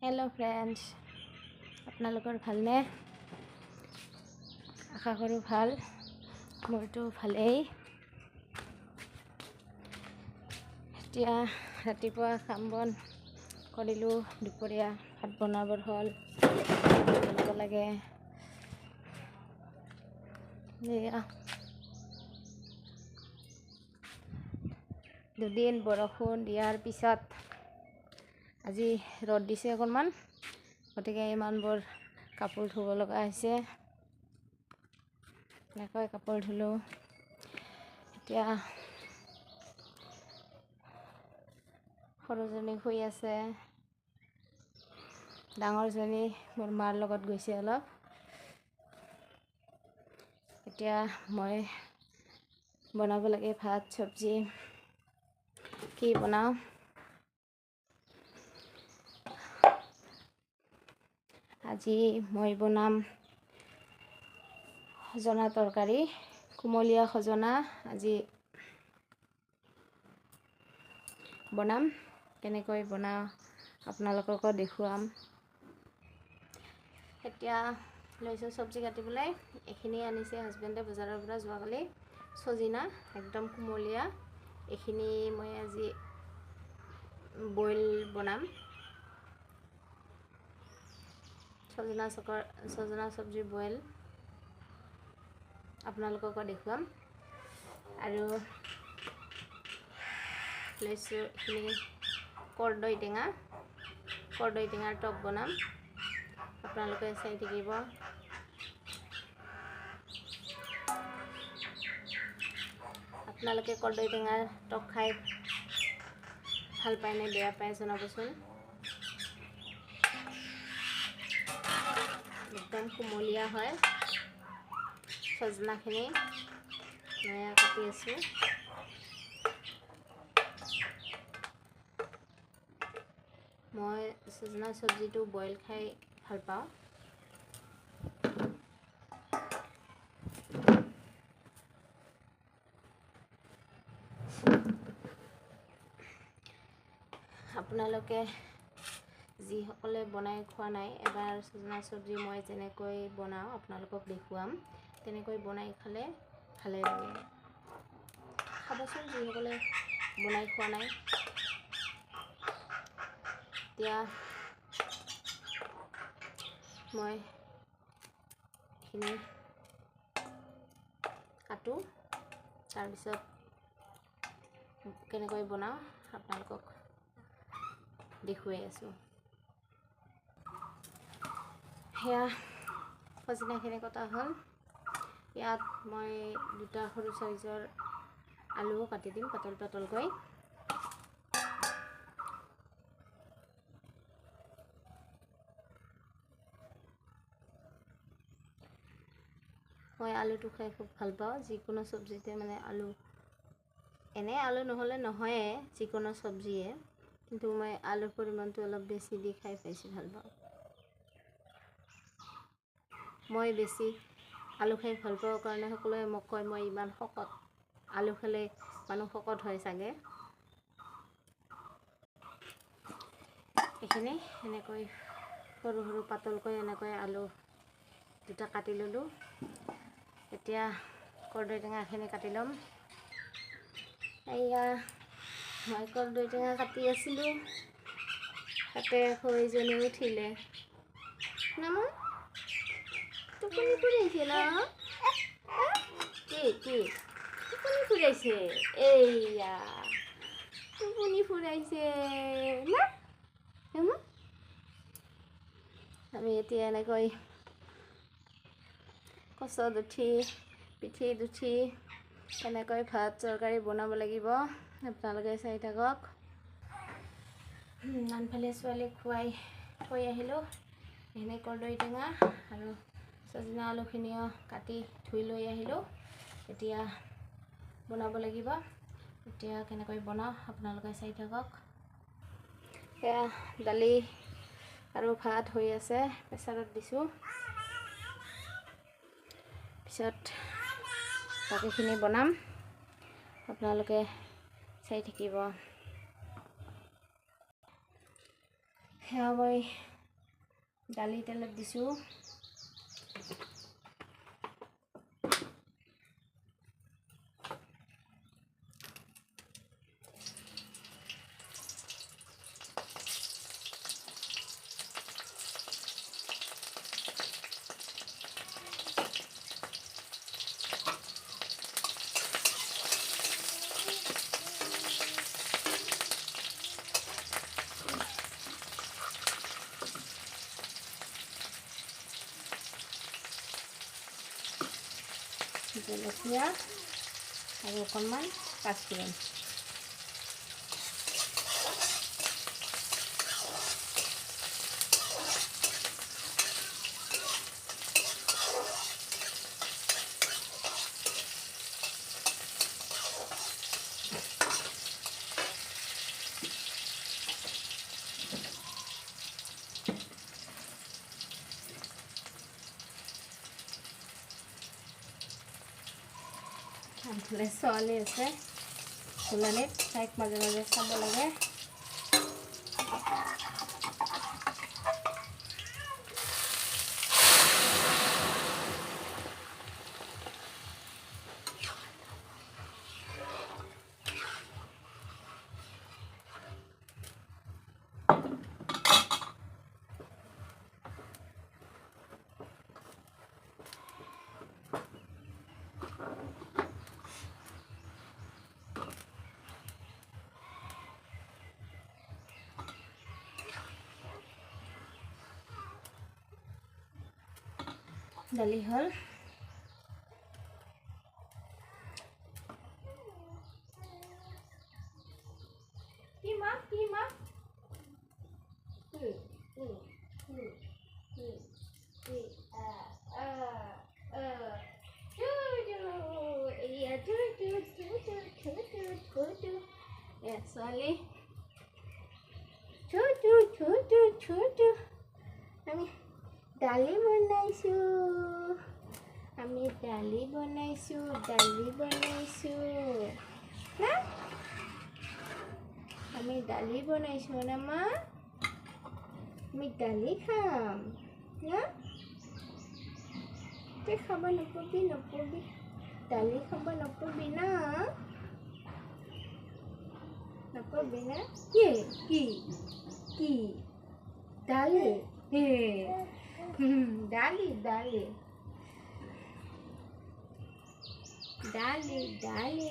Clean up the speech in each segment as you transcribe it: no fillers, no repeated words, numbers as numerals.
Hello friends, আপোনালোকৰ ভালনে? আশা কৰোঁ ভাল। মোৰতো ভালেই। এতিয়া ৰাতিপুৱা কাম বন কৰিলোঁ, দুপৰীয়া ভাত বনাবৰ হ'ল, বনাব লাগে। দুদিন বৰষুণ দিয়াৰ পিছত আজি ৰ'দ দিছে অকণমান, গতিকে ইমানবোৰ কাপোৰ ধুব লগা হৈছে। এনেকৈ কাপোৰ ধুলোঁ। এতিয়া সৰুজনী শুই আছে, ডাঙৰজনী মোৰ মাৰ লগত গৈছে অলপ। এতিয়া মই বনাব লাগে ভাত চব্জি। কি বনাওঁ? আজি মই বনাম সজনা তৰকাৰী, কুমলীয়া সজনা আজি বনাম। কেনেকৈ বনাওঁ আপোনালোককো দেখুৱাম। এতিয়া লৈছোঁ চব্জি কাটিবলৈ। এইখিনি আনিছে হাজবেণ্ডে বজাৰৰ পৰা যোৱাকালি, সজিনা একদম কুমলীয়া। এইখিনি মই আজি বইল বনাম। সজনা চব্জি বইল আপোনালোককো দেখুৱাম। আৰু লৈছোঁ এইখিনি কৰ্দৈ টেঙাৰ টক বনাম। আপোনালোকে চাই থাকিব। আপোনালোকে কৰ্দৈ টেঙাৰ টক খাই ভাল পায় নে বেয়া পায় জনাবচোন। একদম কুমলীয়া হয় সজনাখিনি। মই কাটি আছোঁ। মই সজনা চব্জিটো বইল খাই ভাল পাওঁ। আপোনালোকে যিসকলে বনাই খোৱা নাই, এবাৰ সজনা চব্জি মই যেনেকৈ বনাওঁ আপোনালোকক দেখুৱাম। তেনেকৈ বনাই খালে ভালে লাগে। খাবচোন যিসকলে বনাই খোৱা নাই। এতিয়া মই এইখিনি কাটোঁ, তাৰপিছত কেনেকৈ বনাওঁ আপোনালোকক দেখুৱাই আছোঁ। সেয়া সজনাখিনি কটা হ'ল। ইয়াত মই দুটা সৰু চাইজৰ আলুও কাটি দিম পাতল পাতলকৈ। মই আলুটো খাই খুব ভাল পাওঁ। যিকোনো চব্জিতে মানে আলু, এনে আলু নহ'লে নহয়ে যিকোনো চব্জিয়ে, কিন্তু মই আলুৰ পৰিমাণটো অলপ বেছি দি খাই বেছি ভাল পাওঁ। মই বেছি আলু খাই ভাল পাওঁ কাৰণে সকলোৱে মোক কয় মই ইমান শকত, আলু খালে মানুহ শকত হয় চাগে। এইখিনি এনেকৈ সৰু সৰু পাতলকৈ এনেকৈ আলু দুটা কাটি ল'লোঁ। এতিয়া কৰ্দৈ টেঙাখিনি কাটি ল'ম। এয়া মই কৰ্দৈ টেঙা কাটি আছিলোঁ, তাতে সৰুজনী উঠিলে। নামো টোপনি ফুৰাইছে ন? কি টোপনি ফুৰাইছে? এইয়া টোপনি ফুৰাইছে না? আমি এতিয়া এনেকৈ কচত উঠি পিঠিত উঠি এনেকৈ ভাত তৰকাৰী বনাব লাগিব। আপোনালোকে চাই থাকক। আনফালে ছোৱালীক খুৱাই থৈ আহিলোঁ। এইখিনি কৰ্দৈ টেঙা আৰু সজনা আলুখিনিও কাটি ধুই লৈ আহিলোঁ। এতিয়া বনাব লাগিব। এতিয়া কেনেকৈ বনাওঁ আপোনালোকে চাই থাকক। সেয়া দালি আৰু ভাত হৈ আছে, প্ৰেছাৰত দিছোঁ। পিছত বাকীখিনি বনাম, আপোনালোকে চাই থাকিব। সেয়া মই দালি তেলত দিছোঁ। জলকীয়া আৰু অকণমান পাঁচফোৰণ। আনফালে ছোৱালী আছে ফুলনিত, তাইক মাজে মাজে চাব লাগে। দালি হ'ল। ছোৱালী আমি দালি বনাইছোঁ, আমি দালি বনাইছোঁ না মা, আমি দালি খাম না, তই খাব নপবি, দালি খাব নপবি না, কি দালি, দালি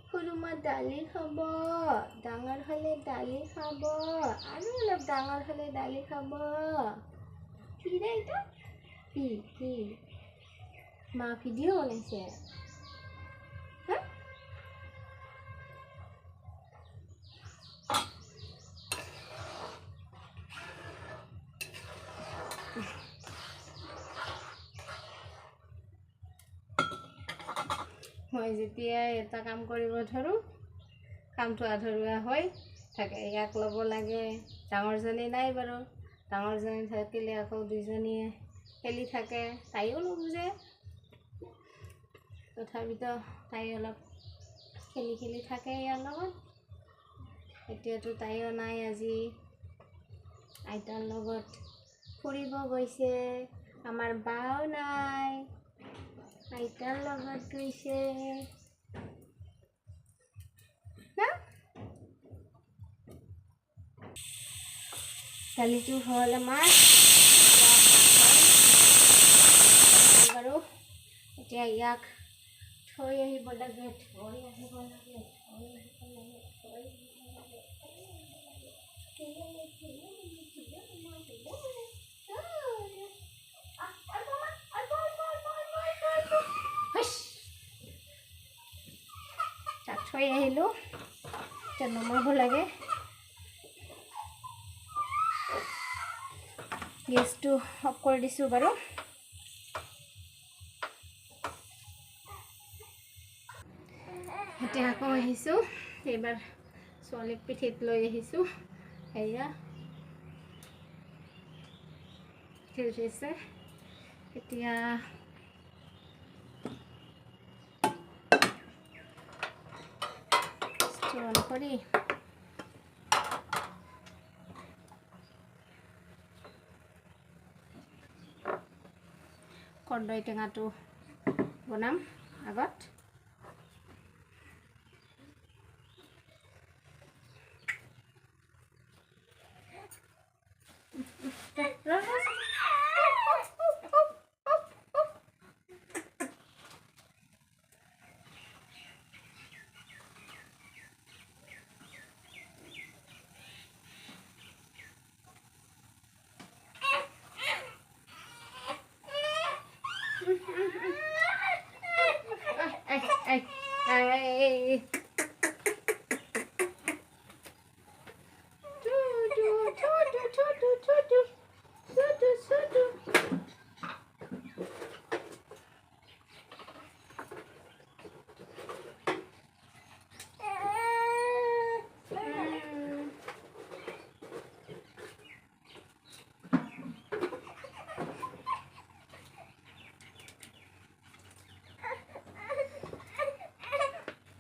সৰু মা দালি খাব, ডাঙৰ হ'লে দালি খাব, আৰু অলপ ডাঙৰ হ'লে দালি খাব। কি দে এইটো? কি মা ভিডিঅ' বনাইছে। মই যেতিয়াই এটা কাম কৰিব ধৰোঁ, কামটো আধৰুৱা হৈ থাকে। ইয়াক ল'ব লাগে, ডাঙৰজনী নাই বাৰু, ডাঙৰজনী থাকিলে আকৌ দুইজনীয়ে খেলি থাকে, তাইও নুবুজে। তথাপিতো তাই অলপ খেলি থাকে ইয়াৰ লগত। এতিয়াতো তাইও নাই, আজি আইতাৰ লগত ফুৰিব গৈছে। আমাৰ বাও নাই, আইতাৰ লগত গৈছে না। দালিটো হ'ল আমাৰ বাৰু। এতিয়া ইয়াক থৈ আহিব লাগে। তাক থৈ আহিলোঁ, এতিয়া নমাব লাগে। গেছটো অফ কৰি দিছোঁ বাৰু। এতিয়া আকৌ আহিছোঁ, এইবাৰ ছোৱালীক পিঠিত লৈ আহিছোঁ। এয়া উঠিছে। এতিয়া অন কৰি কৰ্দৈ টেঙাটো বনাম আগত।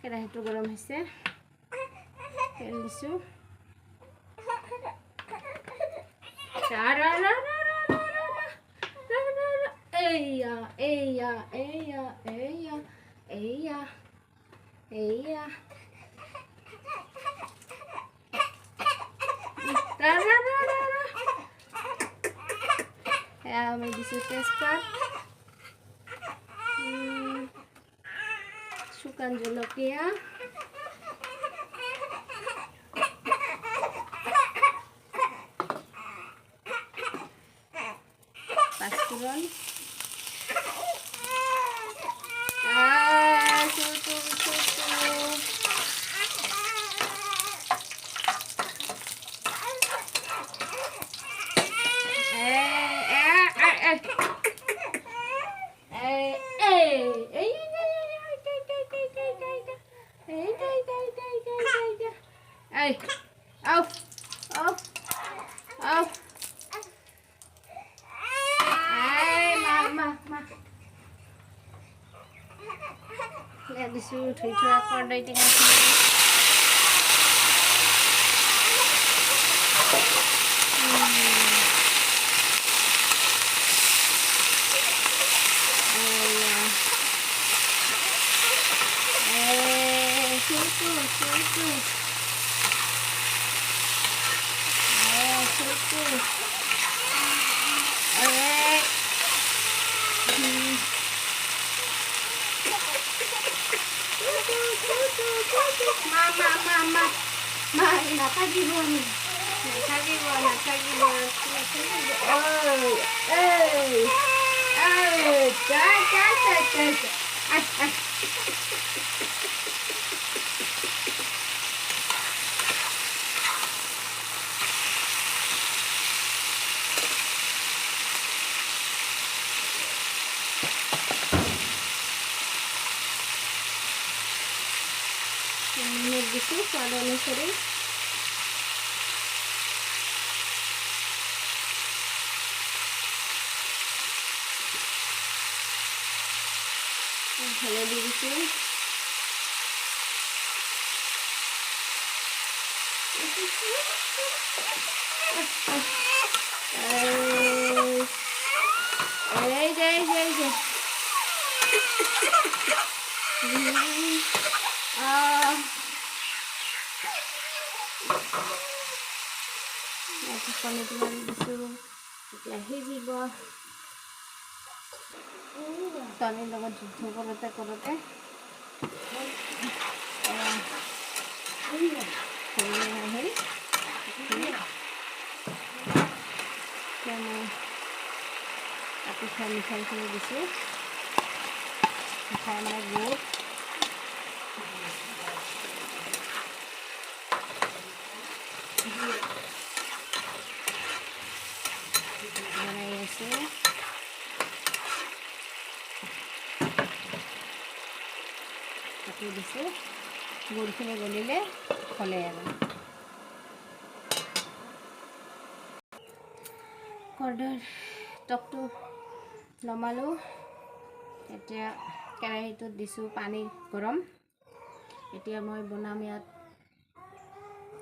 কেৰাহীটো গৰম হৈছে, তেল দিছোঁ। এইয়া এইয়া এইয়া এইয়া এইয়া এইয়া আমি দিছোঁ তেজপাত, শুকান জলকীয়া, পাঁচফোৰণ, দিছোঁ ধুই থোৱা কৰ্দৈ টেঙাখিনি। দিছোঁ স্বাদ অনুসৰি। হালধি দিছোঁ, কণীটো মাৰি দিছোঁ, এতিয়া সিজিব। কণীৰ লগত যুদ্ধ কৰোঁতে কৰোঁতে আহিল। এতিয়া মই কাটি থোৱা মিঠাইখিনি দিছোঁ, মিঠাই মানে গুড়। বনাই আছোঁ। কাটি দিছোঁ, গুড়খিনি গলিলে হ'লে আৰু। কৰ্দৈৰ টকটো নমালোঁ। এতিয়া কেৰাহীটোত দিছোঁ পানী গৰম। এতিয়া মই বনাম ইয়াত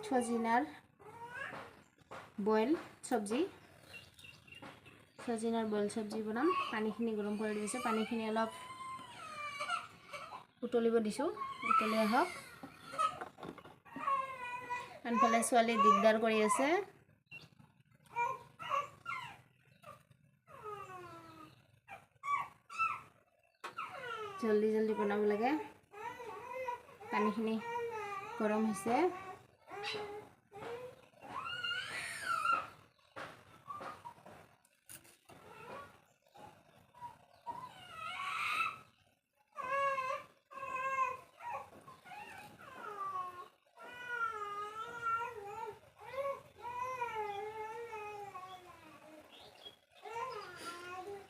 ছজিনাৰ বইল চব্জি। সজিনাৰ বইল চব্জি বনাম। পানীখিনি গৰম কৰি দিছোঁ, পানীখিনি অলপ উতলিব দিছোঁ, উতলি আহক। আনফালে ছোৱালী দিগদাৰ কৰি আছে। জলদি জলদি বনাব লাগে। পানীখিনি গৰম হৈছে।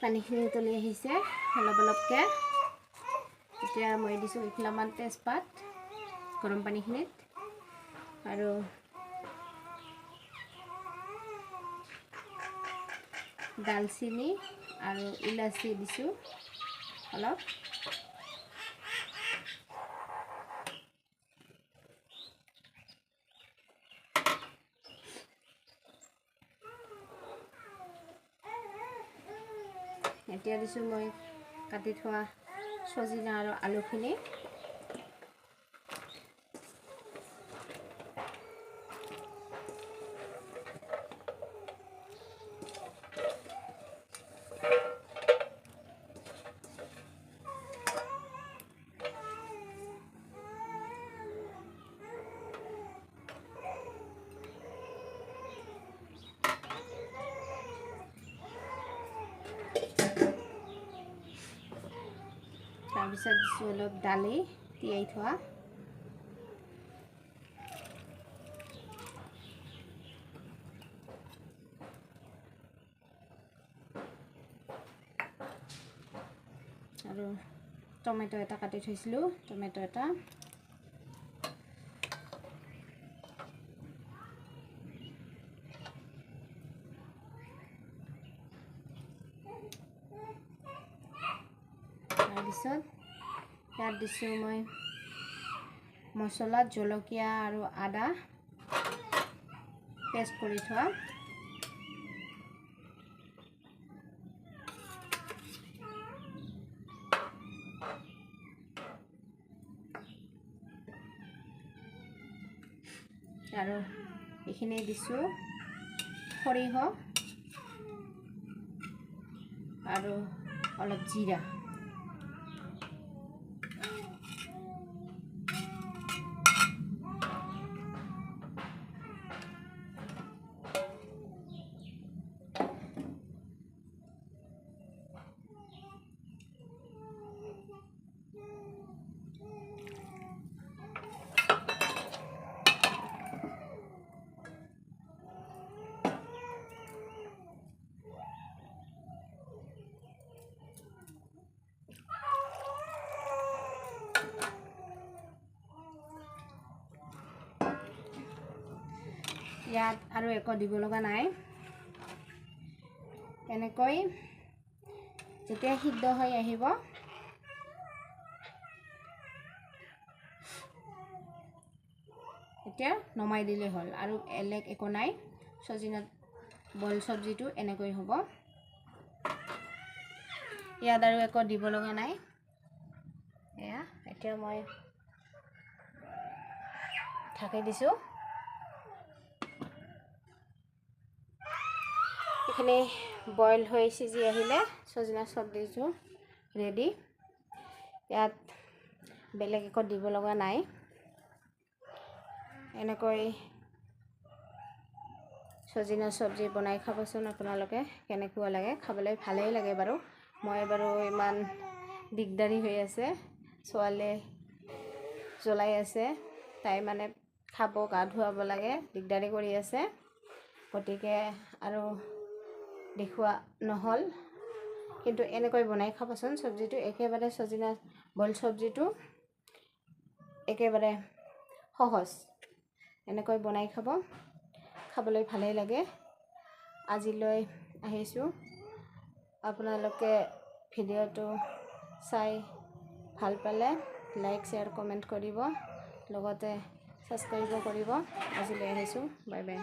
পানীখিনি উতলি আহিছে অলপ অলপকৈ। এতিয়া মই দিছোঁ এখিলামান তেজপাত গৰম পানীখিনিত, আৰু দালচিনি আৰু ইলাচি দিছোঁ অলপ। এতিয়া দিছোঁ মই কাটি থোৱা সজিনা আৰু আলুখিনি। তাৰপিছত দিছোঁ অলপ দালি তিয়াই থোৱা। আৰু টমেটো এটা কাটি থৈছিলোঁ, টমেটো এটা। তাৰপিছত ইয়াত দিছোঁ মই মছলা, জলকীয়া আৰু আদা পেষ্ট কৰি থোৱা। আৰু এইখিনি দিছোঁ সৰিয়হ আৰু অলপ জিৰা। ইয়াত আৰু একো দিব লগা নাই। এনেকৈ যেতিয়া সিদ্ধ হৈ আহিব, এতিয়া নমাই দিলেই হ'ল, আৰু বেলেগ একো নাই। সজিনা বইল চব্জিটো এনেকৈ হ'ব। ইয়াত আৰু একো দিব লগা নাই। এয়া এতিয়া মই ঢাকি দিছোঁ। এইখিনি বইল হৈ সিজি আহিলে সজিনা চব্জিটো ৰেডি। ইয়াত বেলেগ একো দিব লগা নাই। এনেকৈ সজিনা চব্জি বনাই খাবচোন আপোনালোকে, কেনেকুৱা লাগে। খাবলৈ ভালেই লাগে বাৰু। মই বাৰু ইমান দিগদাৰী হৈ আছে, ছোৱালীয়ে জ্বলাই আছে, তাই মানে খাব, গা ধুৱাব লাগে, দিগদাৰী কৰি আছে, গতিকে আৰু দেখুওৱা নহ'ল। কিন্তু এনেকৈ বনাই খাবচোন চব্জিটো, একেবাৰে সজিনা বইল চব্জিটো একেবাৰে সহজ। এনেকৈ বনাই খাব, খাবলৈ ভালেই লাগে। আজিলৈ আহিছোঁ। আপোনালোকে ভিডিঅ'টো চাই ভাল পালে লাইক, শ্বেয়াৰ, কমেণ্ট কৰিব, লগতে ছাবস্ক্ৰাইবো কৰিব। আজিলৈ আহিছোঁ, বাই বাই।